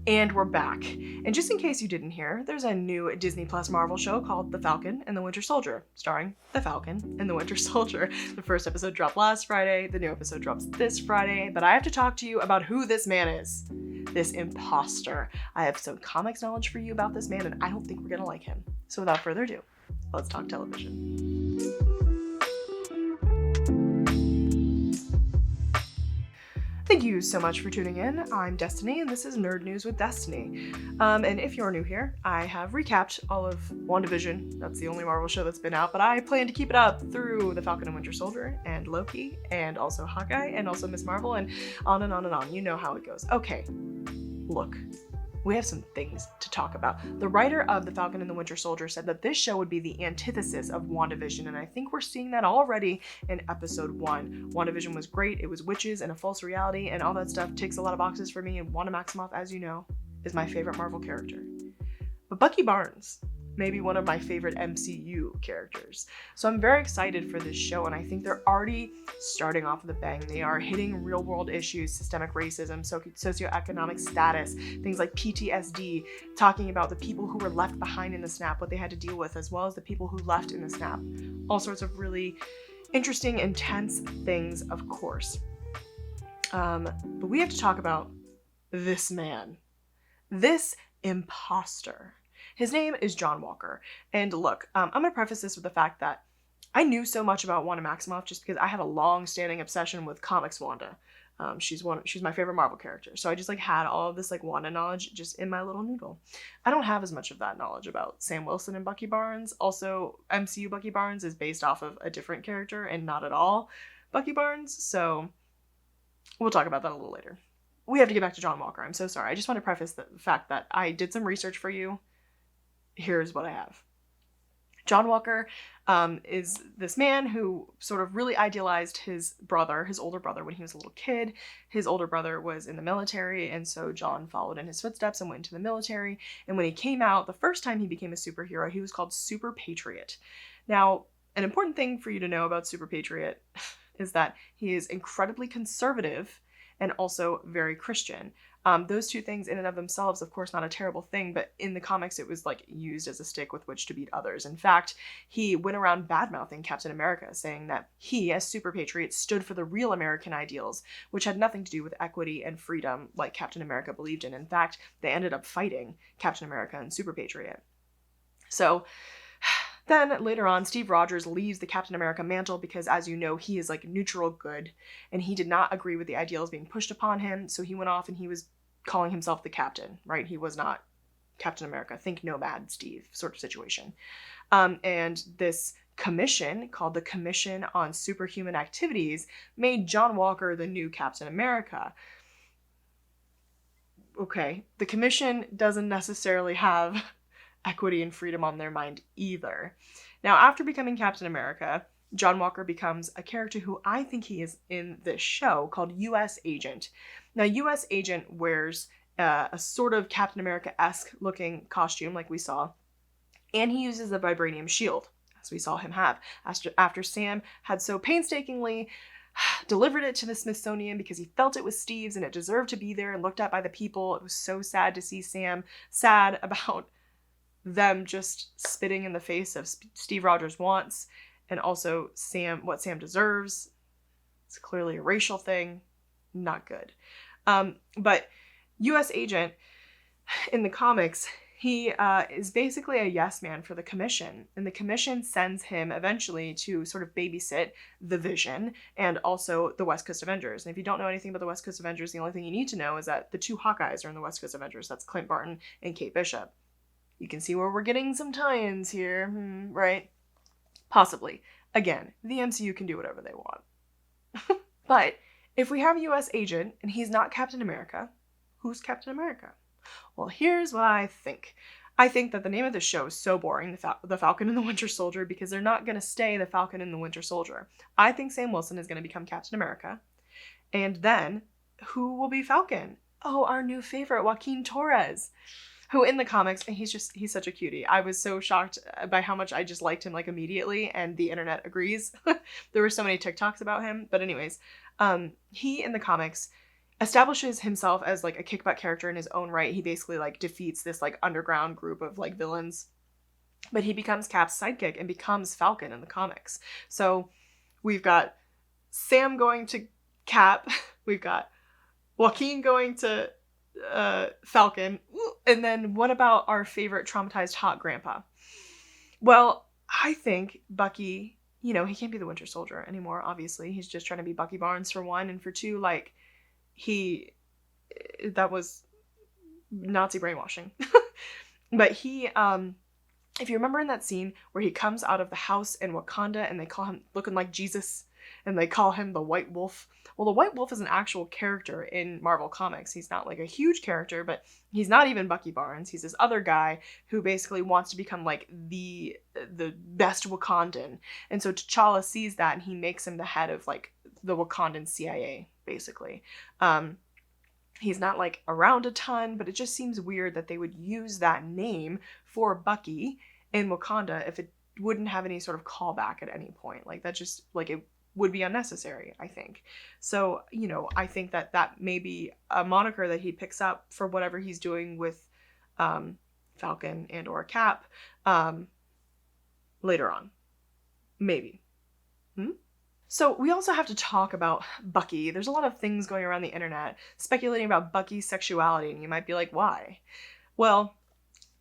And we're back. And just in case you didn't hear, there's a new Disney Plus Marvel show called The Falcon and the Winter Soldier, starring the Falcon and the Winter Soldier. The first episode dropped last Friday, the new episode drops this Friday, but I have to talk to you about who this man is. This imposter. I have some comics knowledge for you about this man, and I don't think we're gonna like him. So without further ado, let's talk television. Thank you so much for tuning in. I'm Destiny, and this is Nerd News with Destiny. And if you're new here, I have recapped all of WandaVision. That's the only Marvel show that's been out, but I plan to keep it up through The Falcon and Winter Soldier, and Loki, and also Hawkeye, and also Miss Marvel, and on and on and on. You know how it goes. Okay, look. We have some things to talk about. The writer of The Falcon and the Winter Soldier said that this show would be the antithesis of WandaVision, and I think we're seeing that already in episode 1. WandaVision was great, it was witches and a false reality, and all that stuff ticks a lot of boxes for me, and Wanda Maximoff, as you know, is my favorite Marvel character. But Bucky Barnes may be one of my favorite MCU characters. So I'm very excited for this show, and I think they're already starting off with a bang. They are hitting real world issues, systemic racism, socioeconomic status, things like PTSD, talking about the people who were left behind in the snap, what they had to deal with, as well as the people who left in the snap. All sorts of really interesting, intense things, of course. But we have to talk about this man, this imposter. His name is John Walker. And look, I'm going to preface this with the fact that I knew so much about Wanda Maximoff just because I have a long-standing obsession with comics Wanda. She's my favorite Marvel character. So I just had all of this Wanda knowledge just in my little noodle. I don't have as much of that knowledge about Sam Wilson and Bucky Barnes. Also, MCU Bucky Barnes is based off of a different character and not at all Bucky Barnes. So we'll talk about that a little later. We have to get back to John Walker. I'm so sorry. I just want to preface the fact that I did some research for you. Here's what I have. John Walker is this man who sort of really idealized his older brother, when he was a little kid. His older brother was in the military, and so John followed in his footsteps and went into the military. And when he came out, the first time he became a superhero, he was called Super Patriot. Now, an important thing for you to know about Super Patriot is that he is incredibly conservative and also very Christian. Those two things in and of themselves, of course, not a terrible thing, but in the comics it was used as a stick with which to beat others. In fact, he went around bad-mouthing Captain America, saying that he, as Super Patriot, stood for the real American ideals, which had nothing to do with equity and freedom like Captain America believed in. In fact, they ended up fighting Captain America and Super Patriot. So then later on, Steve Rogers leaves the Captain America mantle because, as you know, he is neutral good, and he did not agree with the ideals being pushed upon him, so he went off and he was calling himself the captain, right? He was not Captain America. Think Nomad Steve sort of situation. And this commission, called the Commission on Superhuman Activities, made John Walker the new Captain America. Okay, the commission doesn't necessarily have equity and freedom on their mind either. Now, after becoming Captain America, John Walker becomes a character who I think he is in this show called U.S. Agent. Now, U.S. Agent wears a sort of Captain America-esque looking costume like we saw, and he uses the vibranium shield, as we saw him have, after Sam had so painstakingly delivered it to the Smithsonian because he felt it was Steve's and it deserved to be there and looked at by the people. It was so sad to see Sam sad about them just spitting in the face of Steve Rogers' wants, and also what Sam deserves. It's clearly a racial thing. Not good. But U.S. Agent, in the comics, he is basically a yes man for the commission, and the commission sends him eventually to sort of babysit the Vision and also the West Coast Avengers. And if you don't know anything about the West Coast Avengers, the only thing you need to know is that the two Hawkeyes are in the West Coast Avengers. That's Clint Barton and Kate Bishop. You can see where we're getting some tie-ins here, right? Possibly. Again, the MCU can do whatever they want. But if we have U.S. Agent and he's not Captain America, who's Captain America? Well, here's what I think. I think that the name of this show is so boring, The Falcon and the Winter Soldier, because they're not going to stay The Falcon and the Winter Soldier. I think Sam Wilson is going to become Captain America. And then, who will be Falcon? Oh, our new favorite, Joaquin Torres, who in the comics, he's such a cutie. I was so shocked by how much I just liked him immediately, and the internet agrees. There were so many TikToks about him. But anyways, he in the comics, establishes himself as like a kick-butt character in his own right. He basically like defeats this like underground group of like villains, but he becomes Cap's sidekick and becomes Falcon in the comics. So we've got Sam going to Cap, we've got Joaquin going to Falcon, and then what about our favorite traumatized hot grandpa? Well, I think Bucky, he can't be the Winter Soldier anymore, obviously. He's just trying to be Bucky Barnes for one, and for two, like, that was Nazi brainwashing. But he, if you remember in that scene where he comes out of the house in Wakanda and they call him looking like Jesus and they call him the White Wolf. Well, the White Wolf is an actual character in Marvel Comics. He's not like a huge character, but he's not even Bucky Barnes. He's this other guy who basically wants to become like the best Wakandan. And so T'Challa sees that and he makes him the head of like the Wakandan CIA, basically. He's not like around a ton, but it just seems weird that they would use that name for Bucky in Wakanda if it wouldn't have any sort of callback at any point. Like that just like it would be unnecessary, I think. So, I think that may be a moniker that he picks up for whatever he's doing with Falcon and or Cap later on. Maybe. So we also have to talk about Bucky. There's a lot of things going around the internet speculating about Bucky's sexuality, and you might be like, why? Well,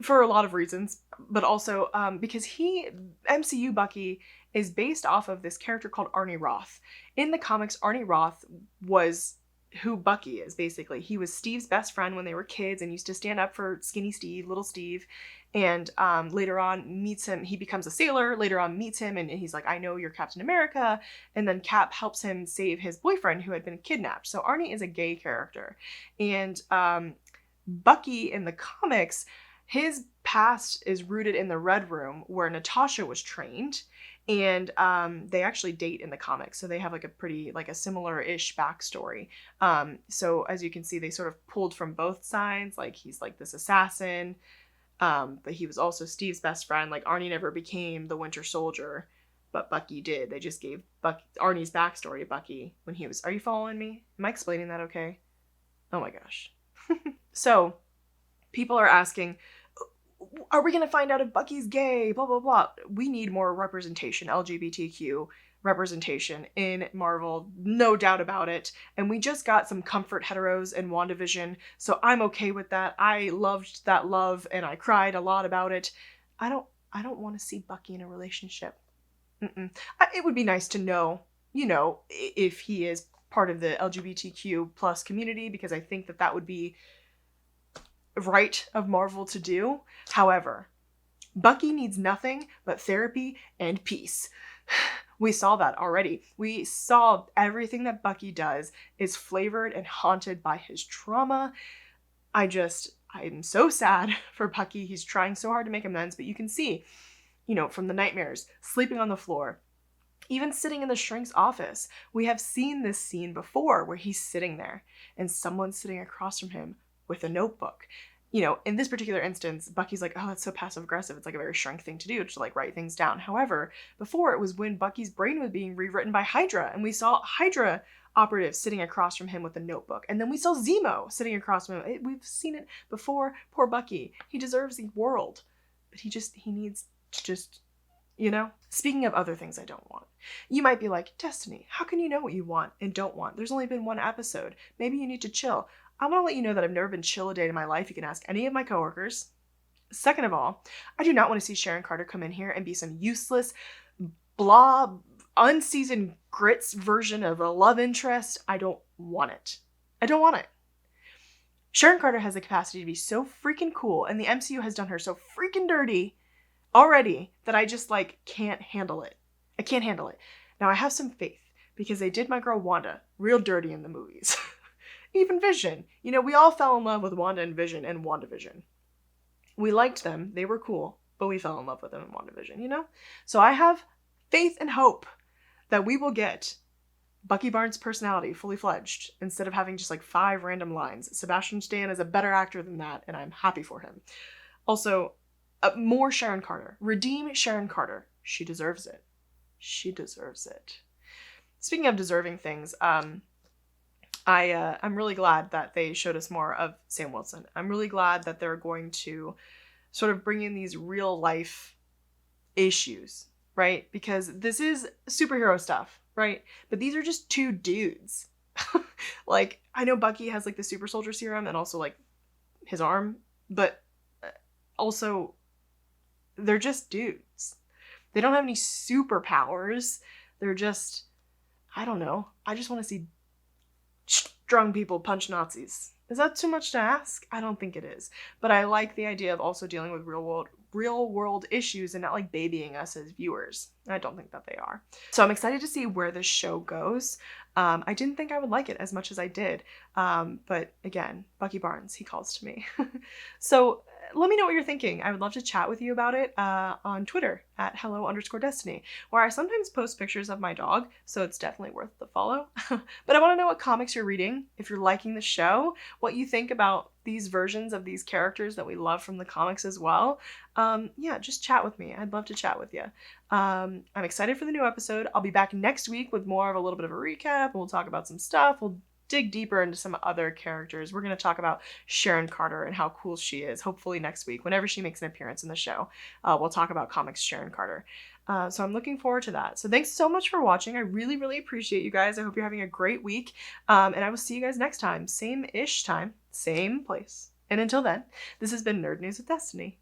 for a lot of reasons, but also because MCU Bucky is based off of this character called Arnie Roth. In the comics, Arnie Roth was who Bucky is, basically. He was Steve's best friend when they were kids and used to stand up for skinny Steve, little Steve. And later on meets him, he becomes a sailor, later on meets him, and he's like, I know you're Captain America. And then Cap helps him save his boyfriend who had been kidnapped. So Arnie is a gay character. And Bucky in the comics, his past is rooted in the Red Room where Natasha was trained. And they actually date in the comics. So they have like a pretty, like a similar-ish backstory. So as you can see, they sort of pulled from both sides. Like he's like this assassin. But he was also Steve's best friend. Like Arnie never became the Winter Soldier, but Bucky did. They just gave Arnie's backstory to Bucky when he was... Are you following me? Am I explaining that okay? Oh my gosh. So people are asking, are we going to find out if Bucky's gay? Blah, blah, blah. We need more representation, LGBTQ representation in Marvel, no doubt about it. And we just got some comfort heteros in WandaVision, so I'm okay with that. I loved that love and I cried a lot about it. I don't want to see Bucky in a relationship. It would be nice to know, if he is part of the LGBTQ plus community, because I think that would be right of Marvel to do. However, Bucky needs nothing but therapy and peace. We saw that already. We saw everything that Bucky does is flavored and haunted by his trauma. I'm so sad for Bucky. He's trying so hard to make amends, but you can see, from the nightmares, sleeping on the floor, even sitting in the shrink's office. We have seen this scene before where he's sitting there and someone's sitting across from him with a notebook. In this particular instance, Bucky's like, oh, that's so passive aggressive. It's like a very Shrink thing to do, to like write things down. However, before it was when Bucky's brain was being rewritten by Hydra, and we saw Hydra operatives sitting across from him with a notebook. And then we saw Zemo sitting across from him. We've seen it before. Poor Bucky. He deserves the world. But he needs to just, Speaking of other things I don't want. You might be like, Destiny, how can you know what you want and don't want? There's only been one episode. Maybe you need to chill. I want to let you know that I've never been chill a day in my life. You can ask any of my coworkers. Second of all, I do not want to see Sharon Carter come in here and be some useless, blah, unseasoned grits version of a love interest. I don't want it. I don't want it. Sharon Carter has the capacity to be so freaking cool, and the MCU has done her so freaking dirty already that I just, can't handle it. I can't handle it. Now, I have some faith, because they did my girl Wanda real dirty in the movies. Even Vision. We all fell in love with Wanda and Vision and WandaVision. We liked them. They were cool. But we fell in love with them in WandaVision, So I have faith and hope that we will get Bucky Barnes' personality fully fledged instead of having just 5 random lines. Sebastian Stan is a better actor than that, and I'm happy for him. Also, more Sharon Carter. Redeem Sharon Carter. She deserves it. She deserves it. Speaking of deserving things, I'm really glad that they showed us more of Sam Wilson. I'm really glad that they're going to sort of bring in these real life issues, right? Because this is superhero stuff, right? But these are just two dudes. Like, I know Bucky has like the super soldier serum and also like his arm, but also they're just dudes. They don't have any superpowers. They're just, I don't know. I just want to see strong people punch Nazis. Is that too much to ask? I don't think it is. But I like the idea of also dealing with real world issues and not like babying us as viewers. I don't think that they are. So I'm excited to see where this show goes. I didn't think I would like it as much as I did. But again, Bucky Barnes, he calls to me. So let me know what you're thinking. I would love to chat with you about it on Twitter at hello_destiny, where I sometimes post pictures of my dog, so it's definitely worth the follow. But I want to know what comics you're reading, if you're liking the show, what you think about these versions of these characters that we love from the comics as well. Yeah, just chat with me. I'd love to chat with you. I'm excited for the new episode. I'll be back next week with more of a little bit of a recap, and we'll talk about some stuff. We'll dig deeper into some other characters. We're going to talk about Sharon Carter and how cool she is, hopefully next week, whenever she makes an appearance in the show. We'll talk about comics Sharon Carter. So I'm looking forward to that. So thanks so much for watching. I really, really appreciate you guys. I hope you're having a great week. And I will see you guys next time. Same-ish time, same place. And until then, this has been Nerd News with Destiny.